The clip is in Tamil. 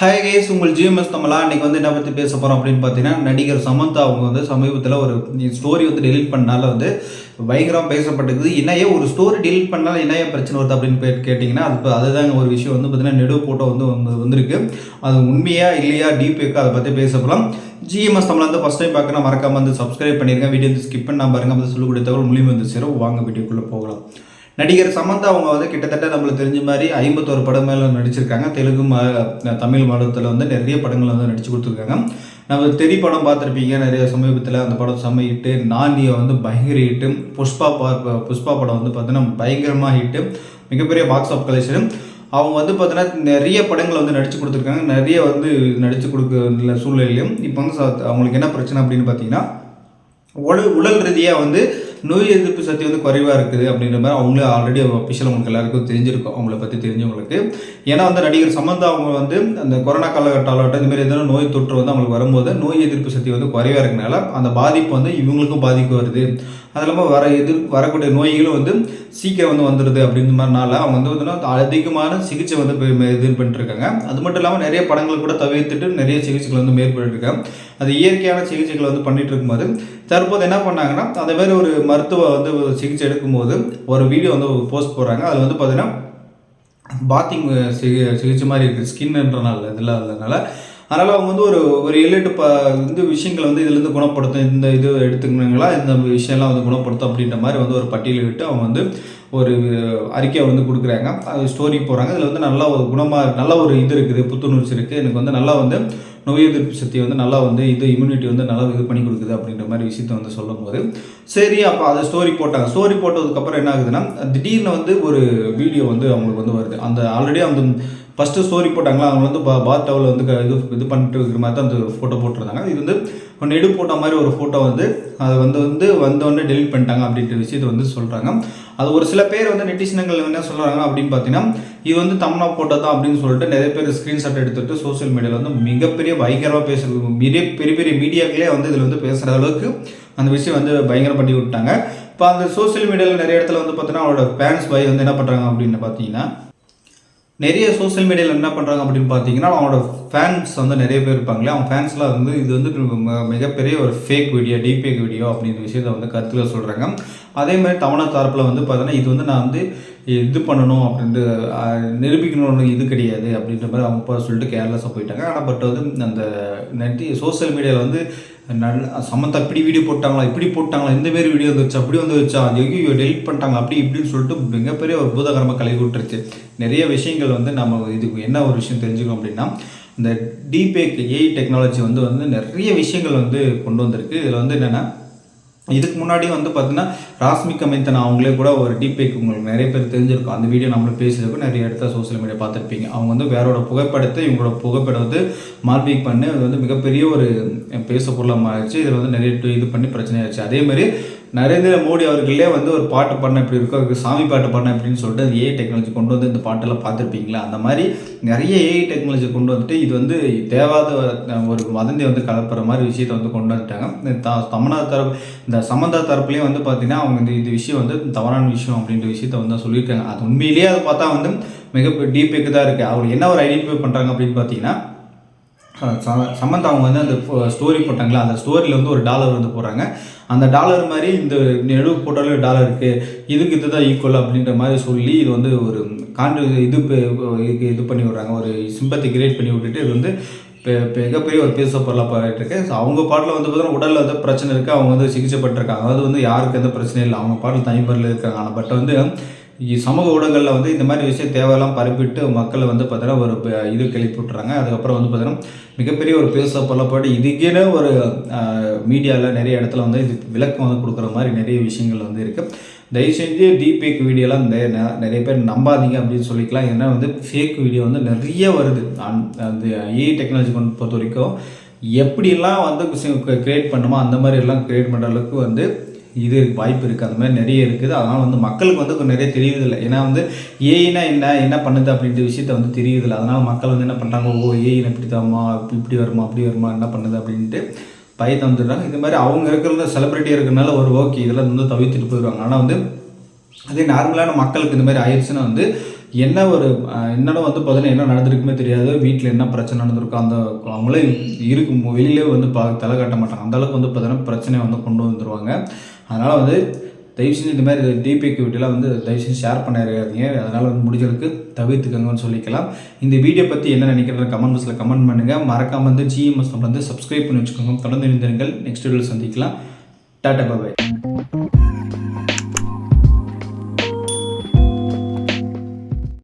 ஹாய் கைஸ், உங்கள் ஜிஎம்எஸ் தமிழா. இன்றைக்கி வந்து என்ன பற்றி பேச போகிறோம் அப்படின்னு பார்த்தீங்கன்னா, நடிகர் சமந்தா அவங்க வந்து சமீபத்தில் ஒரு ஸ்டோரி வந்து டெலிட் பண்ணால வந்து பயங்கரம் பேசப்பட்டிருக்குது. என்னையே ஒரு ஸ்டோரி டெலிட் பண்ணாலும் என்னையே பிரச்சனை வருது அப்படின்னு கேட்டிங்கன்னா, அதுதாங்க ஒரு விஷயம் வந்து பார்த்தீங்கன்னா நெடு போட்டோ வந்திருக்கு. அது உண்மையா இல்லையா டீப்பேக்கா அதை பற்றி பேச போகலாம். ஜிஎம்எஸ் தமிழ் வந்து ஃபஸ்ட் டைம் பார்க்கணும், மறக்காமல் வந்து சப்ஸ்கிரைப் பண்ணியிருக்கேன். வீடியோ வந்து ஸ்கிப் பண்ணாமல் பாருங்க, வந்து சொல்லிக் கொடுத்த தகவல் மூலியமாக வந்து சேரும். வாங்க வீடியோக்குள்ளே போகலாம். நடிகர் சமந்தா அவங்க வந்து கிட்டத்தட்ட நம்மளுக்கு தெரிஞ்ச மாதிரி 51 படம் மேலே நடிச்சிருக்காங்க. தெலுங்கு தமிழ் மாநிலத்தில் வந்து நிறைய படங்கள் வந்து நடிச்சு கொடுத்துருக்காங்க. நம்ம தெரி படம் பார்த்துருப்பீங்க நிறைய சமீபத்தில். அந்த படம் செம்ம ஹிட்டு. நானியை வந்து பயங்கர ஹிட்டு. புஷ்பா படம் வந்து பார்த்தீங்கன்னா பயங்கரமாக ஹிட்டு, மிகப்பெரிய பாக்ஸ் ஆஃப் கலெக்ஷன். அவங்க வந்து பார்த்தீங்கன்னா நிறைய படங்கள் வந்து நடிச்சு கொடுத்துருக்காங்க. நிறைய வந்து நடிச்சு கொடுக்க சூழ்நிலையிலும் இப்போ வந்து அவங்களுக்கு என்ன பிரச்சனை அப்படின்னு பார்த்தீங்கன்னா, உடல் ரீதியாக வந்து நோய் எதிர்ப்பு சக்தி வந்து குறைவாக இருக்குது அப்படின்ற மாதிரி அவங்களே ஆல்ரெடி அஃபிஷியல் அவங்களுக்கு எல்லாருக்கும் தெரிஞ்சிருக்கும், அவங்கள பற்றி தெரிஞ்சவங்களுக்கு. ஏன்னா வந்து நடிகர் சமந்தா அவங்க வந்து அந்த கொரோனா காலகட்டம் இதுமாதிரி எதனா நோய் தொற்று வந்து அவங்களுக்கு வரும்போது நோய் எதிர்ப்பு சக்தி வந்து குறைவாக இருக்கனால அந்த பாதிப்பு வந்து இவங்களுக்கும் பாதிப்பு வருது. அது இல்லாமல் வரக்கூடிய நோய்களும் வந்து சீக்கிரம் வந்து வந்துடுது அப்படின்ற மாதிரினால அவங்க வந்து பார்த்தீங்கன்னா அதிகமான சிகிச்சை வந்து இது பண்ணிட்டுருக்காங்க. அது மட்டும் இல்லாமல் நிறைய படங்கள் கூட தவிர்த்துட்டு நிறைய சிகிச்சைகள் வந்து மேற்கொண்டிருக்காங்க. அது இயற்கையான சிகிச்சைகளை வந்து பண்ணிட்டு இருக்கும்போது தற்போது என்ன பண்ணாங்கன்னா, அதே மாதிரி ஒரு மருத்துவ வந்து சிகிச்சை எடுக்கும்போது ஒரு வீடியோ வந்து போஸ்ட் போடுறாங்க. அதில் வந்து பார்த்தீங்கன்னா பாத்திங் சிகிச்சை மாதிரி இருக்குது, ஸ்கின்ன்றனால இதில் அதனால அவங்க வந்து ஒரு 7-8 இந்த விஷயங்களை வந்து இதுலேருந்து குணப்படுத்தும், இந்த இது எடுத்துக்கினீங்களா இந்த விஷயம்லாம் வந்து குணப்படுத்தும் அப்படின்ற மாதிரி வந்து ஒரு பட்டியலிட்டு அவங்க வந்து ஒரு அறிக்கையை வந்து கொடுக்குறாங்க. அது ஸ்டோரி போகிறாங்க. இதில் வந்து நல்லா ஒரு நல்ல ஒரு இது இருக்குது, புத்துணர்ச்சி இருக்குது, எனக்கு வந்து நல்லா வந்து நோய் எதிர்ப்பு சக்தி வந்து நல்லா வந்து இம்யூனிட்டி வந்து நல்லா இது பண்ணி கொடுக்குது அப்படின்ற மாதிரி விஷயத்தை வந்து சொல்லும் போது சரி அப்போ அதை ஸ்டோரி போட்டாங்க. ஸ்டோரி போட்டதுக்கப்புறம் என்ன ஆகுதுன்னா, திடீர்னு வந்து ஒரு வீடியோ வந்து அவங்களுக்கு வந்து வருது. அந்த ஆல்ரெடி அந்த ஃபஸ்ட்டு ஸ்டோரி போட்டாங்களா, அவங்க வந்து பாத் டவலில் வந்து இது பண்ணிட்டு இருக்கிற மாதிரி தான் அந்த ஃபோட்டோ போட்டிருந்தாங்க. இது வந்து ஒன்று எடு போட்ட மாதிரி ஒரு ஃபோட்டோ வந்து அதை வந்தோடனே டெலிட் பண்ணிட்டாங்க அப்படின்ற விஷயத்தை வந்து சொல்கிறாங்க. அது ஒரு சில பேர் வந்து நெட்டிசனங்கள் என்ன சொல்கிறாங்க அப்படின்னு பார்த்தீங்கன்னா, இது வந்து தம்னா போட்டோ தான் அப்படின்னு சொல்லிட்டு நிறைய பேர் ஸ்க்ரீன்ஷாட் எடுத்துகிட்டு சோசியல் மீடியாவில் வந்து மிகப்பெரிய பயங்கரமாக பேசுகிறது, பெரிய பெரிய மீடியாக்களே வந்து இதில் வந்து பேசுகிற அளவுக்கு அந்த விஷயம் வந்து பயங்கரம் பண்ணி விட்டாங்க. இப்போ அந்த சோசியல் மீடியாவில் நிறைய இடத்துல வந்து பார்த்தீங்கன்னா அவரோட ஃபேன்ஸ் பாய் வந்து என்ன பண்ணுறாங்க அப்படின்னு பார்த்தீங்கன்னா, நிறைய சோசியல் மீடியாவில் என்ன பண்ணுறாங்க அப்படின்னு பார்த்தீங்கன்னா, அவனோட ஃபேன்ஸ் வந்து நிறைய பேர் இருப்பாங்களே, அவங்க ஃபேன்ஸ்லாம் வந்து இது வந்து மிகப்பெரிய ஒரு ஃபேக் வீடியோ, டீபேக் வீடியோ அப்படின்ற விஷயத்தை வந்து கருத்தில் சொல்கிறாங்க. அதே மாதிரி தமிழ் தரப்பில் வந்து பார்த்தீங்கன்னா, இது வந்து நான் வந்து இது பண்ணணும் அப்படின்ட்டு நிரூபிக்கணும்னு இது கிடையாது அப்படின்ற மாதிரி அவங்க சொல்லிட்டு கேர்லெஸ்ஸாக போயிட்டாங்க. ஆனால் பட் வந்து அந்த சோசியல் மீடியாவில் வந்து சமந்தா இப்படி வீடியோ போட்டாங்களா, இப்படி போட்டாங்களா, இந்தமாரி வீடியோ வந்துருச்சு, அப்படி வந்துருச்சா, எங்கேயும் டெலிட் பண்ணிட்டாங்க அப்படி இப்படின்னு சொல்லிட்டு மிகப்பெரிய ஒரு பூதகரமாக கலகி விட்டுருச்சு. நிறைய விஷயங்கள் வந்து நம்ம இதுக்கு என்ன ஒரு விஷயம் தெரிஞ்சுக்கணும் அப்படின்னா, இந்த டீபேக் ஏஐ டெக்னாலஜி வந்து நிறைய விஷயங்கள் வந்து கொண்டு வந்திருக்கு. இதில் வந்து என்னென்னா, இதுக்கு முன்னாடி வந்து பார்த்தீங்கன்னா ராஸ்மிகா மந்தனா அவங்களே கூட ஒரு டீபேக் உங்களுக்கு நிறைய பேர் தெரிஞ்சிருக்கும். அந்த வீடியோ நம்மளும் பேசியிருக்கோம், நிறைய இடத்துல சோசியல் மீடியா பார்த்துருப்பீங்க. அவங்க வந்து வேறோட புகைப்படத்தை இவங்களோட புகைப்படம் வந்து மார்பிக் பண்ணி அது வந்து மிகப்பெரிய ஒரு பேச பொருளாக மாறிடுச்சு. இதில் வந்து நிறைய இது பண்ணி பிரச்சனையாச்சு. அதேமாதிரி நரேந்திர மோடி அவர்களே வந்து ஒரு பாட்டு பண்ண எப்படி இருக்கும், அதுக்கு சாமி பாட்டு பண்ண எப்படின்னு சொல்லிட்டு அது ஏஐ டெக்னாலஜி கொண்டு வந்து இந்த பாட்டெல்லாம் பார்த்துருப்பீங்களா. அந்த மாதிரி நிறைய ஏஐ டெக்னாலஜி கொண்டு வந்துட்டு இது வந்து தேவாத ஒரு வதந்தி வந்து கலப்புற மாதிரி விஷயத்தை வந்து கொண்டு வந்துட்டாங்க. இந்த சமந்தா தரப்புலேயும் வந்து பார்த்தீங்கன்னா அவங்க இந்த விஷயம் வந்து தவறான விஷயம் அப்படின்ற விஷயத்த வந்து சொல்லியிருக்காங்க. அது உண்மையிலேயே அதை பார்த்தா வந்து மிகப்பெரிய டீப்பேக்கு தான் இருக்குது. அவர் என்ன ஒரு ஐடென்டிஃபை பண்ணுறாங்க அப்படின்னு பார்த்தீங்கன்னா, சமந்தா அவங்க வந்து அந்த ஸ்டோரி போட்டாங்களா, அந்த ஸ்டோரியில் வந்து ஒரு டாலர் வந்து போடுறாங்க. அந்த டாலர் மாதிரி இந்த நெடு போட்டாலே டாலர் இருக்குது, இதுக்கு இதுதான் ஈக்குவல் அப்படின்ற மாதிரி சொல்லி இது வந்து ஒரு இது பண்ணி விடுறாங்க, ஒரு சிம்பத்தை கிரியேட் பண்ணி விட்டுட்டு இது வந்து மிகப்பெரிய ஒரு பேச பொருளாக போயிட்டுருக்கு. ஸோ அவங்க பாட்டில் வந்து பார்த்தீங்கன்னா உடலில் வந்து பிரச்சனை இருக்குது, அவங்க வந்து சிகிச்சைப்பட்டிருக்காங்க. அதாவது வந்து யாருக்கு எந்த பிரச்சனையும் இல்லை, அவங்க பாட்டில் தனிப்பரில் இருக்காங்க. ஆனால் பட் வந்து சமூக ஊடகங்களில் வந்து இந்த மாதிரி விஷயம் தேவையெல்லாம் பரப்பிட்டு மக்களை வந்து பார்த்தீங்கன்னா ஒரு இது கிளப்பி விட்டுறாங்க. அதுக்கப்புறம் வந்து பார்த்தீங்கன்னா மிகப்பெரிய ஒரு பேச பொருளப்பட்டு இதுக்கே ஒரு மீடியாவில் நிறைய இடத்துல வந்து இது விளக்கம் வந்து கொடுக்குற மாதிரி நிறைய விஷயங்கள் வந்து இருக்குது. தயவு செஞ்சு டீபேக் வீடியோலாம் நிறைய பேர் நம்பாதீங்க அப்படின்னு சொல்லிக்கலாம். ஏன்னா வந்து ஃபேக் வீடியோ வந்து நிறைய வருது. அந்த ஏஐ டெக்னாலஜி பொறுத்த வரைக்கும் எப்படிலாம் வந்து க்ரியேட் பண்ணுமோ அந்த மாதிரி எல்லாம் க்ரியேட் பண்ணுற அளவுக்கு வந்து இது வாய்ப்பு இருக்குது. அந்த மாதிரி நிறைய இருக்குது. அதனால் வந்து மக்களுக்கு வந்து நிறைய தெரியுதில்லை. ஏன்னா வந்து ஏஐனா என்ன பண்ணுது அப்படின்ற விஷயத்த வந்து தெரியுதில்லை. அதனால் மக்கள் வந்து என்ன பண்ணுறாங்க, ஏஐ இப்படி தாமா, இப்படி வருமா அப்படி வருமா, என்ன பண்ணுது அப்படின்ட்டு பயத்தை வந்துடுறாங்க. இது மாதிரி அவங்க இருக்கிறத செலிப்ரிட்டியாக இருக்கிறனால ஓகே இதெல்லாம் வந்து தவிர்த்துட்டு போயிடுவாங்க. ஆனால் வந்து அதே நார்மலான மக்களுக்கு இந்த மாதிரி ஆயிடுச்சுன்னா வந்து என்ன ஒரு என்னடா வந்து பார்த்தீங்கன்னா என்ன நடந்திருக்குமே தெரியாது, வீட்டில் என்ன பிரச்சனை நடந்திருக்கும் அந்த அவங்களே இருக்கும் வெளியிலே வந்து தலை காட்ட மாட்டாங்க. அந்தளவுக்கு வந்து பார்த்தீங்கன்னா பிரச்சனையை வந்து கொண்டு வந்துடுவாங்க. அதனால் வந்து தயவு செஞ்சு இந்த மாதிரி டிபிக்கு வீட்டெல்லாம் வந்து தயவு செஞ்சு ஷேர் பண்ணிடாதீங்க. அதனால் வந்து முடிஞ்சளவுக்கு தவிர்த்துக்கங்கன்னு சொல்லிக்கலாம். இந்த வீடியோ பற்றி என்ன நினைக்கிறேன் கமெண்ட் பாக்ஸில் கமெண்ட் பண்ணுங்கள். மறக்காமல் வந்து ஜிஎம்எஸ் வந்து சப்ஸ்கிரைப் பண்ணி வச்சுக்கோங்க. தொடர்ந்து இணைந்திருங்கள். நெக்ஸ்ட் வீடியோவில் சந்திக்கலாம். டாடா பாய்.